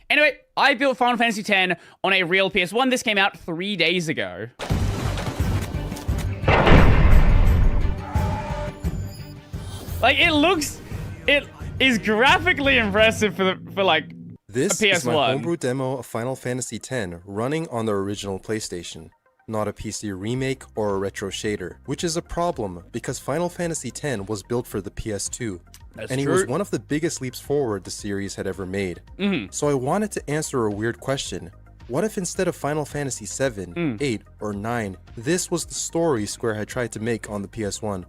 Anyway, I built Final Fantasy X on a real PS1. This came out 3 days ago. Like, it is graphically impressive for like This a PS1. is my homebrew demo of Final Fantasy X running on the original PlayStation, not a PC remake or a retro shader, which is a problem because Final Fantasy X was built for the PS2, and it was one of the biggest leaps forward the series had ever made. So I wanted to answer a weird question. What if instead of Final Fantasy VII, 8, or 9, this was the story Square had tried to make on the PS1?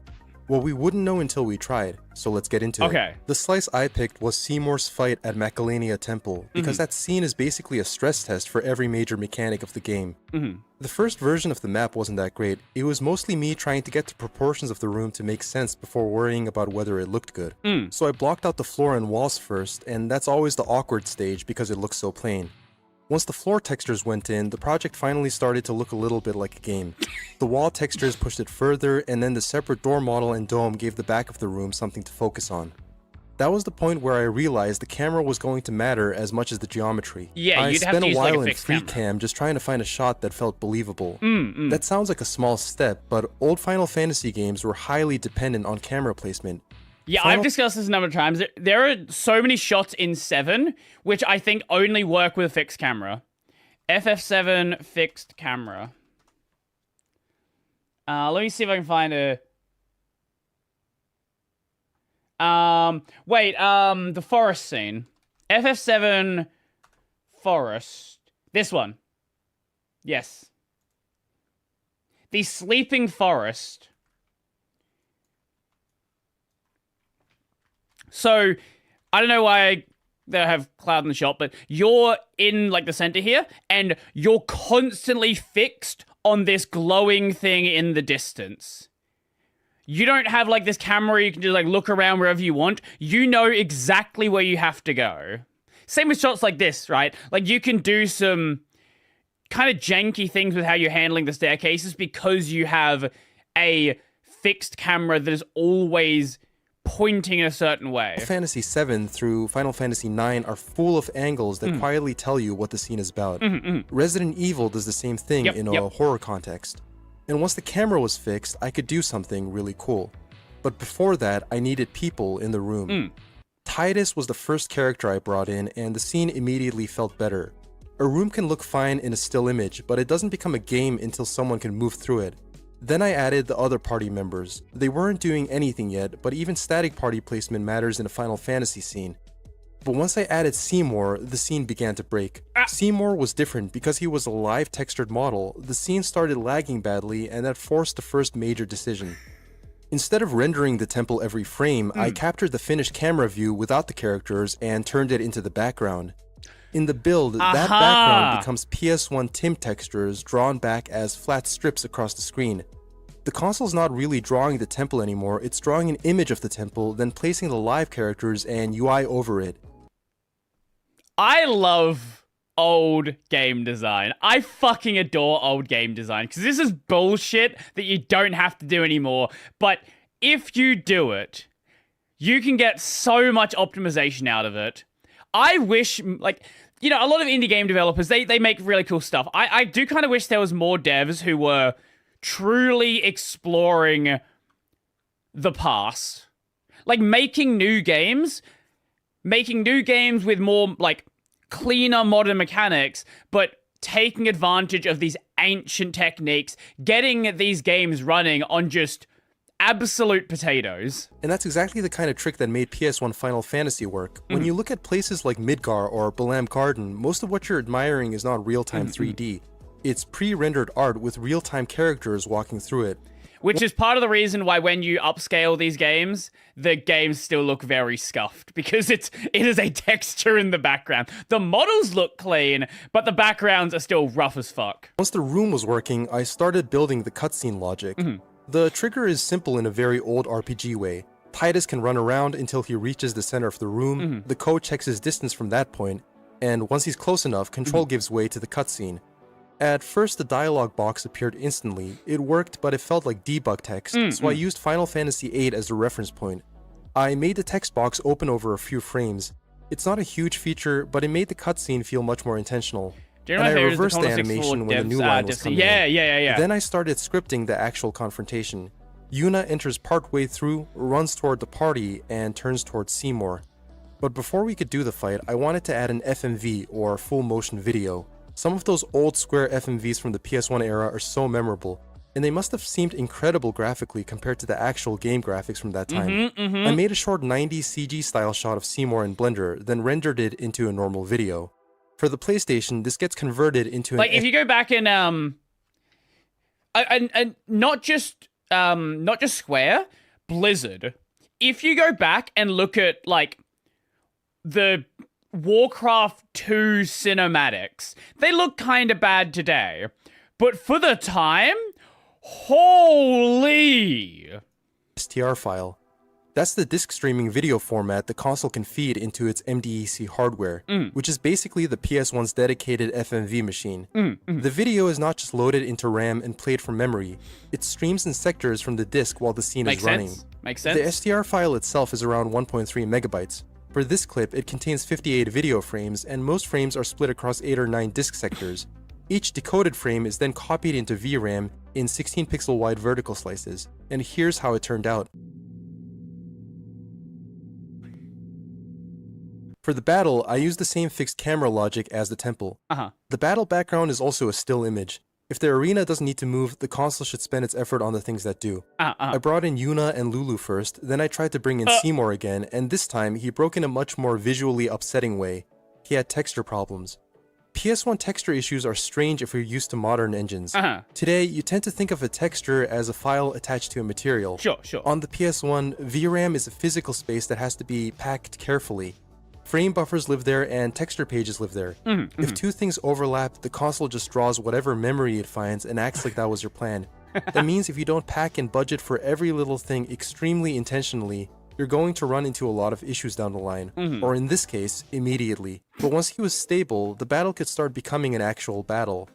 Well, we wouldn't know until we tried, so let's get into it. The slice I picked was Seymour's fight at Macalania Temple, because that scene is basically a stress test for every major mechanic of the game. The first version of the map wasn't that great. It was mostly me trying to get the proportions of the room to make sense before worrying about whether it looked good. So I blocked out the floor and walls first, and that's always the awkward stage because it looks so plain. Once the floor textures went in, the project finally started to look a little bit like a game. The wall textures pushed it further, and then the separate door model and dome gave the back of the room something to focus on. That was the point where I realized the camera was going to matter as much as the geometry. Yeah, I you'd have spent to a use while like a in fixed free camera. cam just trying to find a shot that felt believable. That sounds like a small step, but old Final Fantasy games were highly dependent on camera placement. Yeah, I've discussed this a number of times. There are so many shots in 7, which I think only work with a fixed camera. FF7 fixed camera. Let me see if I can find a... the forest scene. FF7 forest. This one. Yes. The sleeping forest. So, I don't know why they have cloud in the shot, but you're in like the center here, and you're constantly fixed on this glowing thing in the distance. You don't have like this camera you can just like look around wherever you want. You know exactly where you have to go. Same with shots like this, right? Like you can do some kind of janky things with how you're handling the staircases because you have a fixed camera that is always pointing in a certain way. Final Fantasy VII through Final Fantasy IX are full of angles that quietly tell you what the scene is about. Resident Evil does the same thing in a horror context. And once the camera was fixed, I could do something really cool. But before that, I needed people in the room. Titus was the first character I brought in, and the scene immediately felt better. A room can look fine in a still image, but it doesn't become a game until someone can move through it. Then I added the other party members. They weren't doing anything yet, but even static party placement matters in a Final Fantasy scene. But once I added Seymour, the scene began to break. Seymour was different because he was a live textured model. The scene started lagging badly, and that forced the first major decision. Instead of rendering the temple every frame, I captured the finished camera view without the characters and turned it into the background. In the build, that background becomes PS1 TIM textures drawn back as flat strips across the screen. The console's not really drawing the temple anymore, it's drawing an image of the temple, then placing the live characters and UI over it. I love old game design. I fucking adore old game design, because this is bullshit that you don't have to do anymore, but if you do it, you can get so much optimization out of it. I wish, like, you know, a lot of indie game developers, they make really cool stuff. I do kind of wish there was more devs who were truly exploring the past. Like, making new games with more, like, cleaner modern mechanics, but taking advantage of these ancient techniques, getting these games running on just absolute potatoes. And that's exactly the kind of trick that made PS1 Final Fantasy work. When you look at places like Midgar or Balam Garden, most of what you're admiring is not real-time 3D. It's pre-rendered art with real-time characters walking through it. Which is part of the reason why when you upscale these games, the games still look very scuffed, because it is a texture in the background. The models look clean, but the backgrounds are still rough as fuck. Once the room was working, I started building the cutscene logic. The trigger is simple in a very old RPG way. Titus can run around until he reaches the center of the room, the code checks his distance from that point, and once he's close enough, control gives way to the cutscene. At first, the dialogue box appeared instantly. It worked, but it felt like debug text, so I used Final Fantasy VIII as a reference point. I made the text box open over a few frames. It's not a huge feature, but it made the cutscene feel much more intentional. Do you know And my I favorite is the reversed the Commodore 64 animation when the new line was coming yeah, in. yeah. Then I started scripting the actual confrontation. Yuna enters partway through, runs toward the party, and turns towards Seymour. But before we could do the fight, I wanted to add an FMV, or full motion video. Some of those old square FMVs from the PS1 era are so memorable, and they must have seemed incredible graphically compared to the actual game graphics from that time. I made a short 90s CG style shot of Seymour in Blender, then rendered it into a normal video. For the PlayStation, this gets converted into like if you go back and not just Square, Blizzard. If you go back and look at like the Warcraft 2 cinematics, they look kind of bad today, but for the time, holy STR file. That's the disk streaming video format the console can feed into its MDEC hardware, which is basically the PS1's dedicated FMV machine. The video is not just loaded into RAM and played from memory, it streams in sectors from the disk while the scene is running. Makes sense. The STR file itself is around 1.3 megabytes. For this clip, it contains 58 video frames, and most frames are split across 8 or 9 disk sectors. Each decoded frame is then copied into VRAM in 16 pixel wide vertical slices, and here's how it turned out. For the battle, I used the same fixed camera logic as the temple. The battle background is also a still image. If the arena doesn't need to move, the console should spend its effort on the things that do. I brought in Yuna and Lulu first, then I tried to bring in Seymour again, and this time he broke in a much more visually upsetting way. He had texture problems. PS1 texture issues are strange if you're used to modern engines. Today, you tend to think of a texture as a file attached to a material. Sure. On the PS1, VRAM is a physical space that has to be packed carefully. Frame buffers live there and texture pages live there. If two things overlap, the console just draws whatever memory it finds and acts like that was your plan. That means if you don't pack and budget for every little thing extremely intentionally, you're going to run into a lot of issues down the line, or in this case, immediately. But once he was stable, the battle could start becoming an actual battle.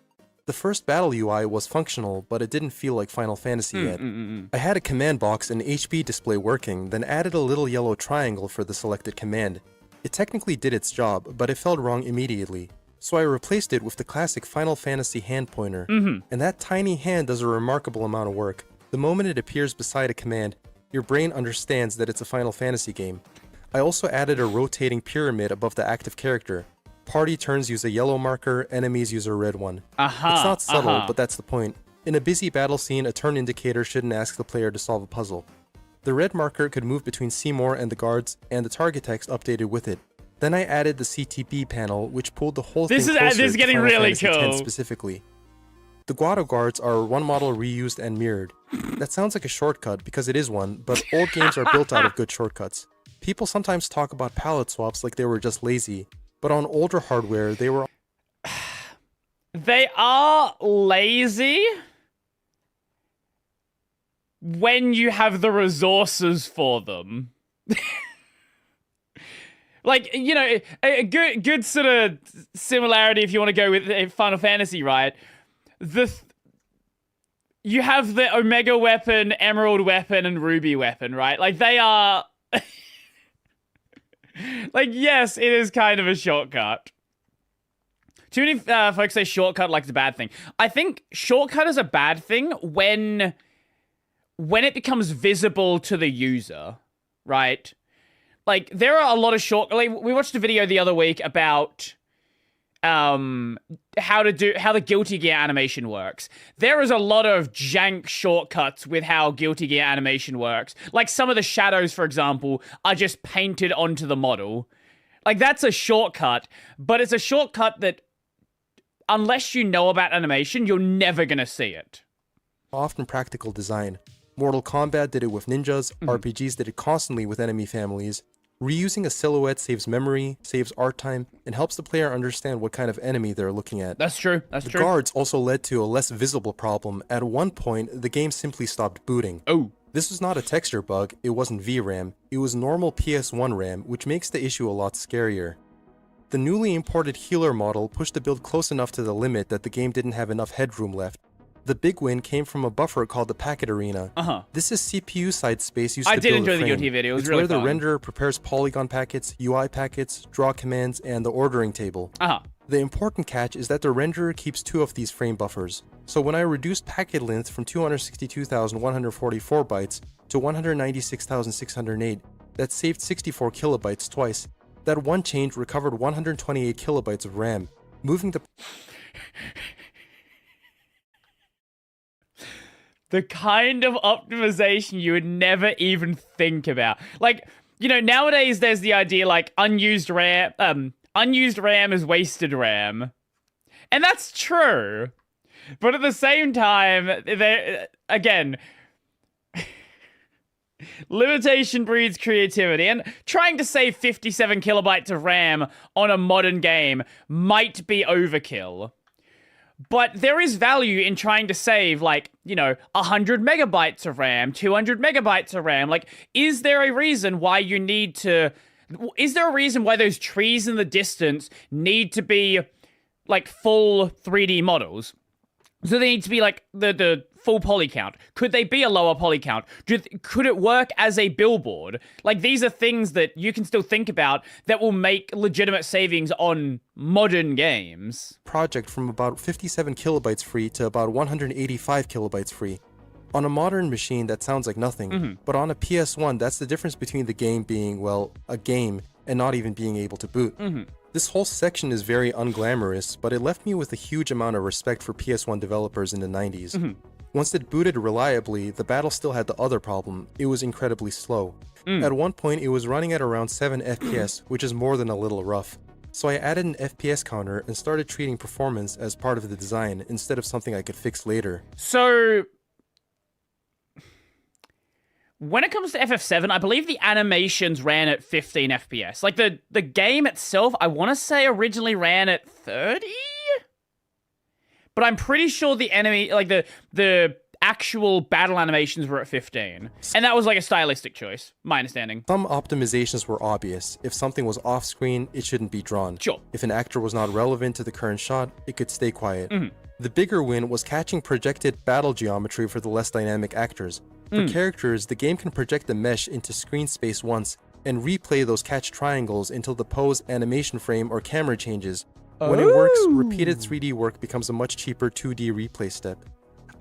The first battle UI was functional, but it didn't feel like Final Fantasy yet. I had a command box and HP display working, then added a little yellow triangle for the selected command. It technically did its job, but it felt wrong immediately. So I replaced it with the classic Final Fantasy hand pointer, and that tiny hand does a remarkable amount of work. The moment it appears beside a command, your brain understands that it's a Final Fantasy game. I also added a rotating pyramid above the active character. Party turns use a yellow marker, enemies use a red one. It's not subtle, but that's the point. In a busy battle scene, a turn indicator shouldn't ask the player to solve a puzzle. The red marker could move between Seymour and the guards, and the target text updated with it. Then I added the CTB panel, which pulled the whole thing closer this is getting to Final really Fantasy cool. X specifically. The Guado guards are one model reused and mirrored. That sounds like a shortcut, because it is one, but old games are built out of good shortcuts. People sometimes talk about palette swaps like they were just lazy, but on older hardware, they were... They are lazy when you have the resources for them. Like, you know, a good sort of similarity if you want to go with Final Fantasy, right? You have the Omega weapon, Emerald weapon, and Ruby weapon, right? Like, they are... like, yes, it is kind of a shortcut. Too many folks say shortcut like it's a bad thing. I think shortcut is a bad thing when it becomes visible to the user, right? Like, there are a lot of like, we watched a video the other week about how the Guilty Gear animation works. There is a lot of jank shortcuts with how Guilty Gear animation works. Like, some of the shadows, for example, are just painted onto the model. Like, that's a shortcut, but it's a shortcut that, unless you know about animation, you're never gonna see it. Often practical design. Mortal Kombat did it with ninjas, RPGs did it constantly with enemy families. Reusing a silhouette saves memory, saves art time, and helps the player understand what kind of enemy they're looking at. That's true, The guards also led to a less visible problem. At one point, the game simply stopped booting. Oh. This was not a texture bug, it wasn't VRAM, it was normal PS1 RAM, which makes the issue a lot scarier. The newly imported healer model pushed the build close enough to the limit that the game didn't have enough headroom left. The big win came from a buffer called the packet arena. This is CPU side space used to build a frame. I did enjoy the Guilty video. It was it's really where fun. the renderer prepares polygon packets, UI packets, draw commands, and the ordering table. The important catch is that the renderer keeps 2 of these frame buffers. So when I reduced packet length from 262,144 bytes to 196,608, that saved 64 kilobytes twice. That one change recovered 128 kilobytes of RAM, moving the... The kind of optimization you would never even think about. Like, you know, nowadays there's the idea like unused RAM is wasted RAM. And that's true. But at the same time, again, limitation breeds creativity, and trying to save 57 kilobytes of RAM on a modern game might be overkill. But there is value in trying to save, like, you know, 100 megabytes of RAM, 200 megabytes of RAM. Like, is there a reason why you need to... Is there a reason why those trees in the distance need to be, like, full 3D models? So they need to be, like, the full poly count. Could they be a lower poly count? Could it work as a billboard? Like, these are things that you can still think about that will make legitimate savings on modern games. Project from about 57 kilobytes free to about 185 kilobytes free. On a modern machine, that sounds like nothing, but on a PS1, that's the difference between the game being, well, a game, and not even being able to boot. This whole section is very unglamorous, but it left me with a huge amount of respect for PS1 developers in the 90s. Once it booted reliably, the battle still had the other problem. It was incredibly slow. At one point, it was running at around 7 FPS, which is more than a little rough. So I added an FPS counter and started treating performance as part of the design instead of something I could fix later. So... when it comes to FF7, I believe the animations ran at 15 FPS. Like, the game itself, I want to say originally ran at 30? But I'm pretty sure the enemy, like, the actual battle animations were at 15. And that was, like, a stylistic choice, my understanding. Some optimizations were obvious. If something was off-screen, it shouldn't be drawn. Sure. If an actor was not relevant to the current shot, it could stay quiet. The bigger win was catching projected battle geometry for the less dynamic actors. For characters, the game can project the mesh into screen space once, and replay those catch triangles until the pose, animation frame, or camera changes. When it works, repeated 3D work becomes a much cheaper 2D replay step.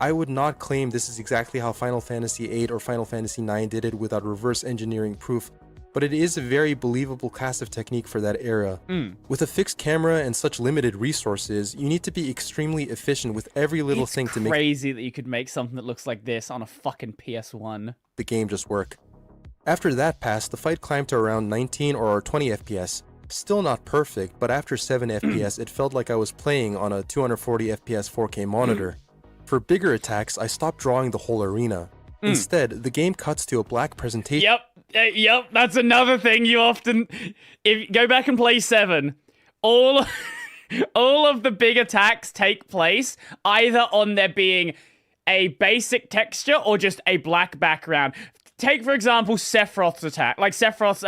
I would not claim this is exactly how Final Fantasy VIII or Final Fantasy IX did it without reverse engineering proof, but it is a very believable class of technique for that era. With a fixed camera and such limited resources, you need to be extremely efficient with every little thing to make... It's crazy that you could make something that looks like this on a fucking PS1. The game just work. After that passed, the fight climbed to around 19 or 20 FPS. Still not perfect, but after 7 FPS, it felt like I was playing on a 240 FPS 4K monitor. For bigger attacks, I stopped drawing the whole arena. Instead, the game cuts to a black presentation. Yep, that's another thing you often... If you go back and play 7, all of the big attacks take place either on there being a basic texture or just a black background. Take, for example, Sephiroth's attack. Like, Sephiroth's,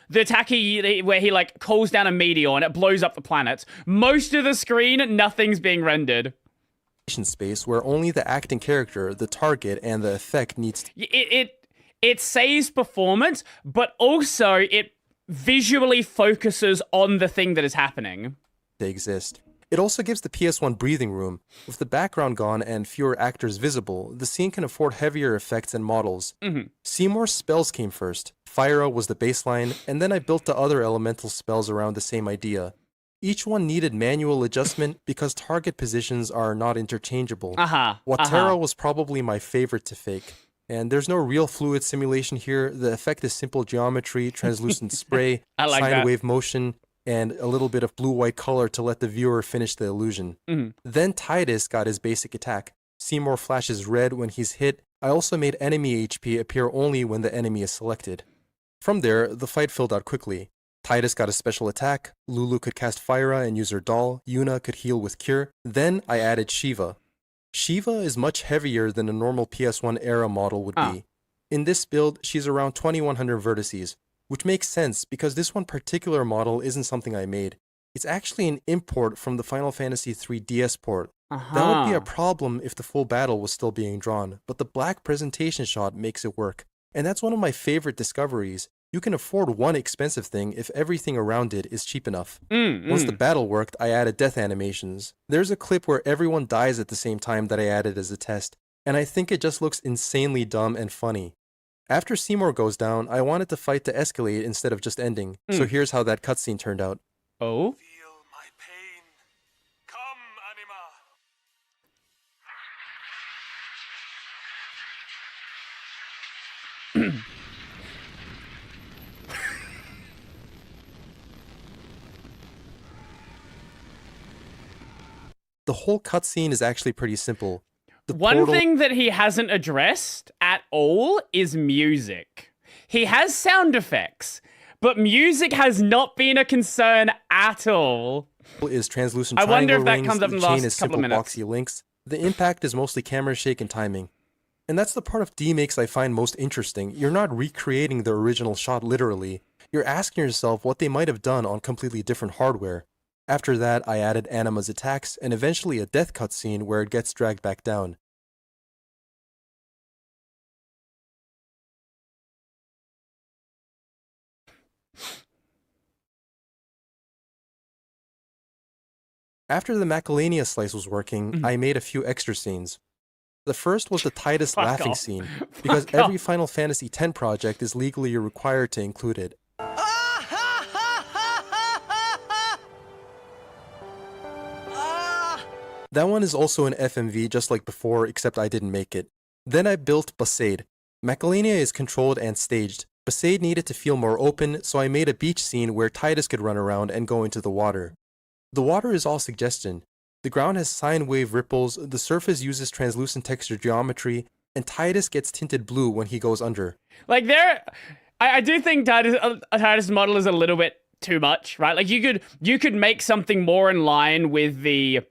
the attack where he, like, calls down a meteor and it blows up the planets. Most of the screen, nothing's being rendered. Space where only the acting character, the target, and the effect needs to... It saves performance, but also it visually focuses on the thing that is happening. ...to exist. It also gives the PS1 breathing room. With the background gone and fewer actors visible, the scene can afford heavier effects and models. Seymour's spells came first. Fyra was the baseline, and then I built the other elemental spells around the same idea. Each one needed manual adjustment because target positions are not interchangeable. Watera was probably my favorite to fake. And there's no real fluid simulation here. The effect is simple geometry, translucent spray, sine wave motion, and a little bit of blue-white color to let the viewer finish the illusion. Then Tidus got his basic attack. Seymour flashes red when he's hit. I also made enemy HP appear only when the enemy is selected. From there, the fight filled out quickly. Tidus got a special attack, Lulu could cast Fyra and use her doll, Yuna could heal with Cure, then I added Shiva. Shiva is much heavier than a normal PS1 era model would be. In this build, she's around 2100 vertices, which makes sense because this one particular model isn't something I made. It's actually an import from the Final Fantasy III DS port. Uh-huh. That would be a problem if the full battle was still being drawn, but the black presentation shot makes it work. And that's one of my favorite discoveries. You can afford one expensive thing if everything around it is cheap enough. Once the battle worked, I added death animations. There's a clip where everyone dies at the same time that I added as a test, and I think it just looks insanely dumb and funny. After Seymour goes down, I wanted the fight to escalate instead of just ending, so here's how that cutscene turned out. Oh? Feel my pain. Come, Anima. The whole cutscene is actually pretty simple. One thing that he hasn't addressed at all is music. He has sound effects, but music has not been a concern at all. Is translucent I wonder triangle if that rings, comes up in the chain last is couple simple of minutes. boxy links. The impact is mostly camera shake and timing. And that's the part of D-Makes I find most interesting. You're not recreating the original shot literally. You're asking yourself what they might have done on completely different hardware. After that, I added Anima's attacks and eventually a death cutscene where it gets dragged back down. After the Macalania slice was working, I made a few extra scenes. The first was the Titus Fuck laughing off. scene, because every Final Fantasy X project is legally required to include it. That one is also an FMV just like before, except I didn't make it. Then I built Besaid. Macalania is controlled and staged. Besaid needed to feel more open, so I made a beach scene where Titus could run around and go into the water. The water is all suggestion. The ground has sine wave ripples, the surface uses translucent texture geometry, and Titus gets tinted blue when he goes under. Like I do think Titus' model is a little bit too much, right? Like you could make something more in line with the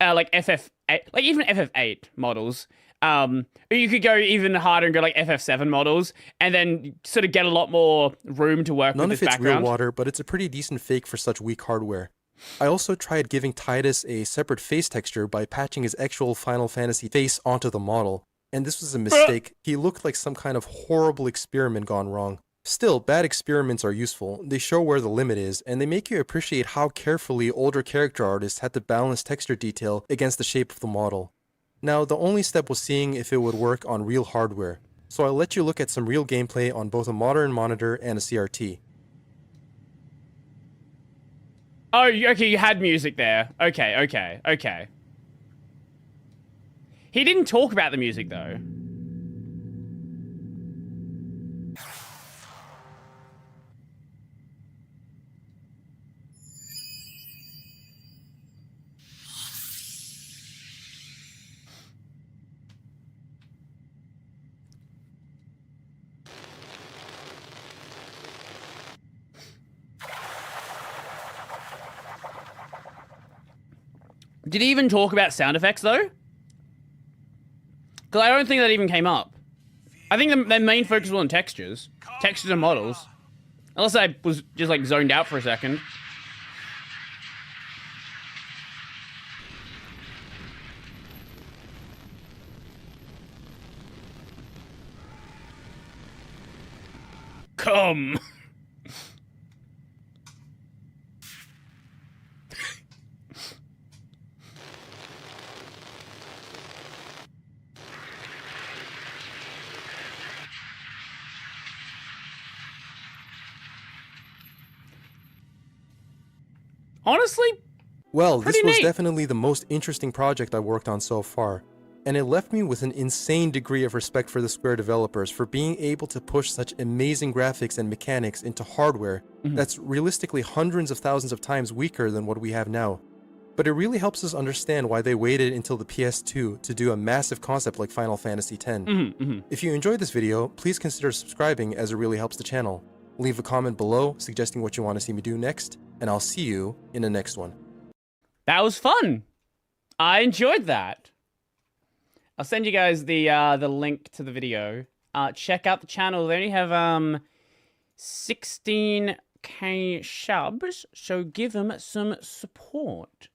like FF8, like even FF8 models. You could go even harder and go like FF7 models, and then sort of get a lot more room to work None with of this it's background. real water, but it's a pretty decent fake for such weak hardware. I also tried giving Titus a separate face texture by patching his actual Final Fantasy face onto the model, and this was a mistake. He looked like some kind of horrible experiment gone wrong. Still, bad experiments are useful. They show where the limit is, and they make you appreciate how carefully older character artists had to balance texture detail against the shape of the model. Now, the only step was seeing if it would work on real hardware, so I'll let you look at some real gameplay on both a modern monitor and a CRT. Oh, okay, you had music there. Okay. He didn't talk about the music, though. Did he even talk about sound effects, though? Because I don't think that even came up. I think the main focus was on textures. Textures and models. Unless I was just, like, zoned out for a second. Come. Honestly, Well, this pretty was neat. definitely the most interesting project I worked on so far, and it left me with an insane degree of respect for the Square developers for being able to push such amazing graphics and mechanics into hardware that's realistically hundreds of thousands of times weaker than what we have now. But it really helps us understand why they waited until the PS2 to do a massive concept like Final Fantasy X. If you enjoyed this video, please consider subscribing as it really helps the channel. Leave a comment below suggesting what you want to see me do next, and I'll see you in the next one. That was fun. I enjoyed that. I'll send you guys the link to the video. Check out the channel. They only have 16 100k subs, so give him some support.